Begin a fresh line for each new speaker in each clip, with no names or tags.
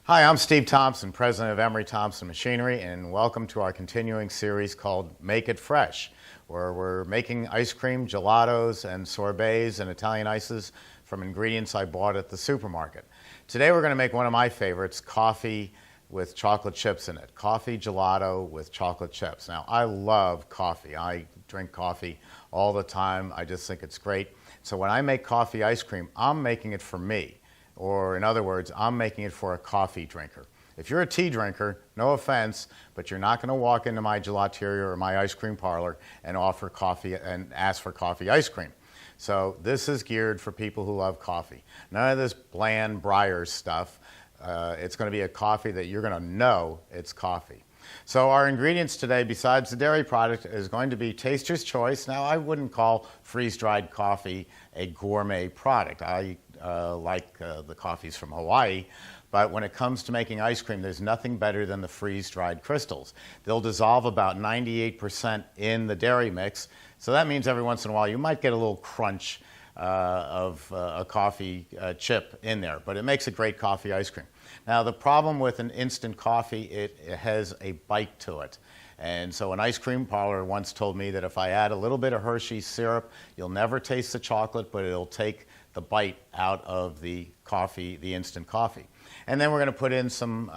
Hi, I'm Steve Thompson, president of Emery Thompson Machinery, and welcome to our continuing series called Make It Fresh, where we're making ice cream, gelatos, and sorbets and Italian ices from ingredients I bought at the supermarket. Today we're going to make one of my favorites, coffee with chocolate chips in it. Coffee gelato with chocolate chips. Now, I love coffee. I drink coffee all the time. I just think it's great. So when I make coffee ice cream, I'm making it for me. Or in other words, I'm making it for a coffee drinker. If you're a tea drinker, no offense, but you're not going to walk into my gelateria or my ice cream parlor and offer coffee and ask for coffee ice cream. So this is geared for people who love coffee. None of this bland Breyers stuff. It's going to be a coffee that you're going to know it's coffee. So our ingredients today, besides the dairy product, is going to be Taster's Choice. Now, I wouldn't call freeze-dried coffee a gourmet product. I like the coffees from Hawaii, but when it comes to making ice cream, there's nothing better than the freeze-dried crystals. They'll dissolve about 98% in the dairy mix, so that means every once in a while you might get a little crunch of a coffee chip in there, but it makes a great coffee ice cream. Now, the problem with an instant coffee, it has a bite to it. And so an ice cream parlor once told me that if I add a little bit of Hershey's syrup, you'll never taste the chocolate, but it'll take the bite out of the coffee, the instant coffee. And then we're going to put in some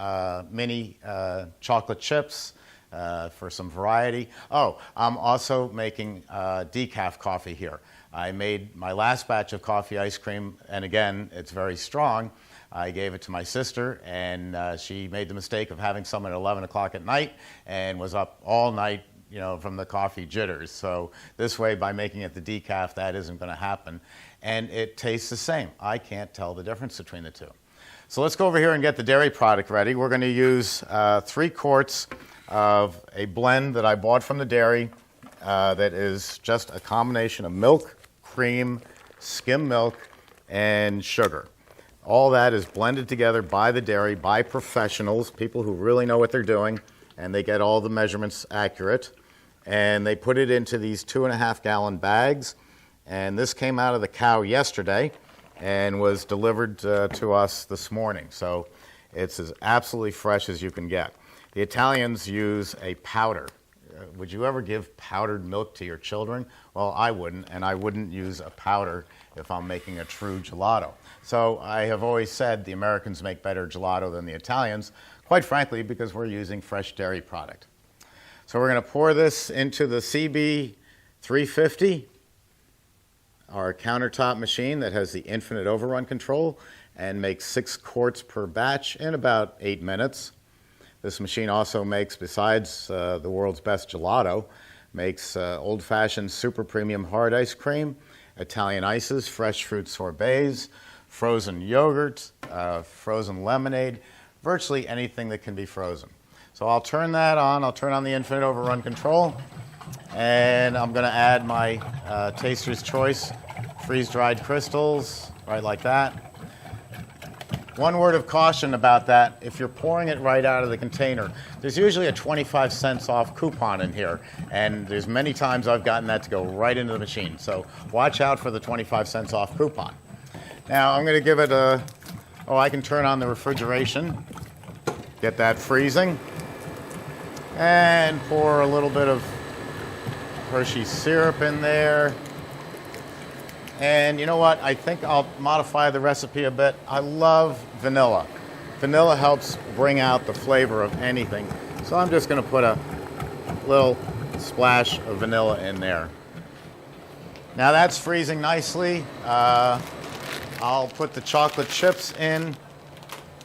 mini chocolate chips for some variety. Oh, I'm also making decaf coffee here. I made my last batch of coffee ice cream, and again, it's very strong. I gave it to my sister, and she made the mistake of having some at 11 o'clock at night and was up all night, you know, from the coffee jitters. So this way, by making it the decaf, that isn't going to happen. And it tastes the same. I can't tell the difference between the two. So let's go over here and get the dairy product ready. We're going to use 3 quarts of a blend that I bought from the dairy that is just a combination of milk, cream, skim milk, and sugar. All that is blended together by the dairy, by professionals, people who really know what they're doing, and they get all the measurements accurate. And they put it into these 2.5-gallon bags. And this came out of the cow yesterday and was delivered to us this morning. So it's as absolutely fresh as you can get. The Italians use a powder. Would you ever give powdered milk to your children? Well, I wouldn't, and I wouldn't use a powder if I'm making a true gelato. So I have always said the Americans make better gelato than the Italians, quite frankly, because we're using fresh dairy product. So we're going to pour this into the CB 350, our countertop machine that has the infinite overrun control and makes 6 quarts per batch in about 8 minutes. This machine also makes, besides the world's best gelato, makes old-fashioned super premium hard ice cream, Italian ices, fresh fruit sorbets, frozen yogurt, frozen lemonade, virtually anything that can be frozen. So I'll turn that on. I'll turn on the infinite overrun control, and I'm going to add my Taster's Choice freeze-dried crystals, right like that. One word of caution about that, if you're pouring it right out of the container, there's usually a 25 cents off coupon in here, and there's many times I've gotten that to go right into the machine. So watch out for the 25 cents off coupon. Now I'm going to give it I can turn on the refrigeration, get that freezing, and pour a little bit of Hershey's syrup in there. And you know what? I think I'll modify the recipe a bit. I love vanilla. Vanilla helps bring out the flavor of anything. So I'm just going to put a little splash of vanilla in there. Now that's freezing nicely. I'll put the chocolate chips in.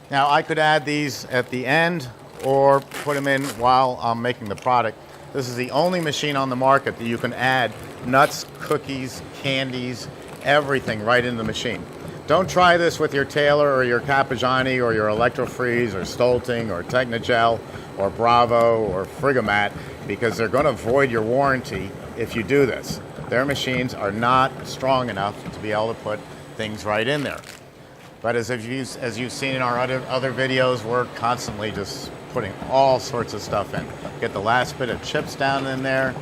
Now I could add these at the end or put them in while I'm making the product. This is the only machine on the market that you can add nuts, cookies, candies, everything right in the machine. Don't try this with your Taylor or your Cappigiani or your Electro-Freeze or Stolting or Technogel or Bravo or Frigomat, because they're going to void your warranty if you do this. Their machines are not strong enough to be able to put things right in there. But as you've seen in our other videos, we're constantly just putting all sorts of stuff in. Get the last bit of chips down in there.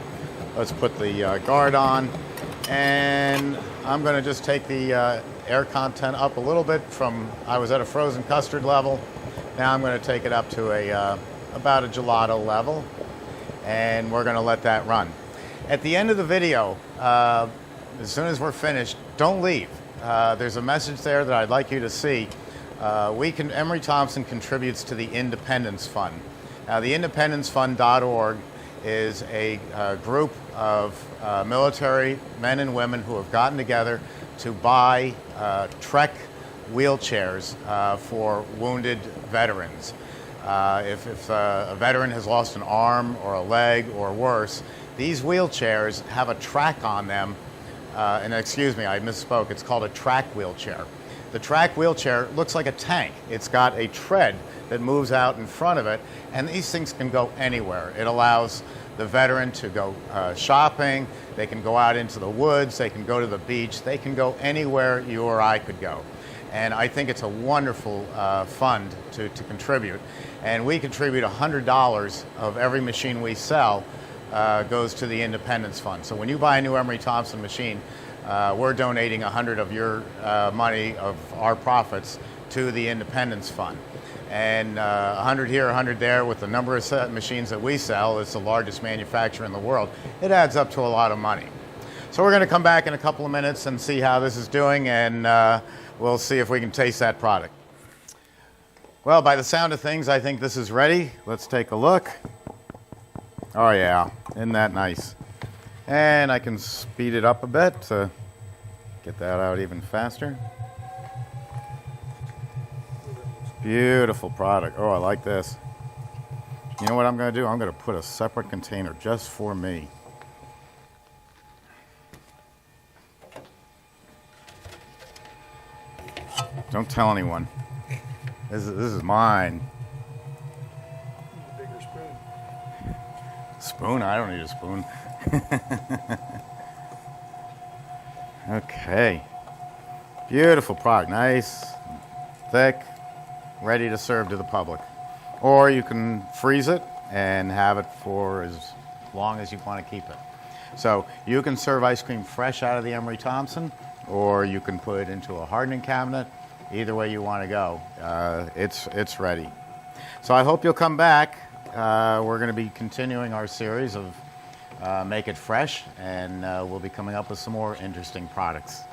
Let's put the guard on. And I'm going to just take the air content up a little bit from, I was at a frozen custard level. Now I'm going to take it up to about a gelato level, and we're going to let that run. At the end of the video, as soon as we're finished, don't leave. There's a message there that I'd like you to see. Emery Thompson contributes to the Independence Fund. Now, the independencefund.org is a group of military men and women who have gotten together to buy Trek wheelchairs for wounded veterans. If a veteran has lost an arm or a leg or worse, these wheelchairs have a track on them, and excuse me, I misspoke, it's called a track wheelchair. The track wheelchair looks like a tank. It's got a tread that moves out in front of it, and these things can go anywhere. It allows the veteran to go shopping, they can go out into the woods, they can go to the beach, they can go anywhere you or I could go. And I think it's a wonderful fund to contribute. And we contribute $100 of every machine we sell goes to the Independence Fund. So when you buy a new Emery Thompson machine, we're donating $100 of your money, of our profits, to the Independence Fund. And 100 here, 100 there, with the number of machines that we sell, it's the largest manufacturer in the world. It adds up to a lot of money. So we're going to come back in a couple of minutes and see how this is doing, and we'll see if we can taste that product. Well, by the sound of things, I think this is ready. Let's take a look. Oh yeah, isn't that nice? And I can speed it up a bit to get that out even faster. Beautiful product. Oh, I like this. You know what I'm going to do? I'm going to put a separate container just for me. Don't tell anyone. This is mine.
Bigger spoon.
Spoon? I don't need a spoon. Okay. Beautiful product. Nice, thick, ready to serve to the public. Or you can freeze it and have it for as long as you want to keep it. So you can serve ice cream fresh out of the Emery Thompson, or you can put it into a hardening cabinet. Either way you want to go, it's ready. So I hope you'll come back. We're going to be continuing our series of Make It Fresh, and we'll be coming up with some more interesting products.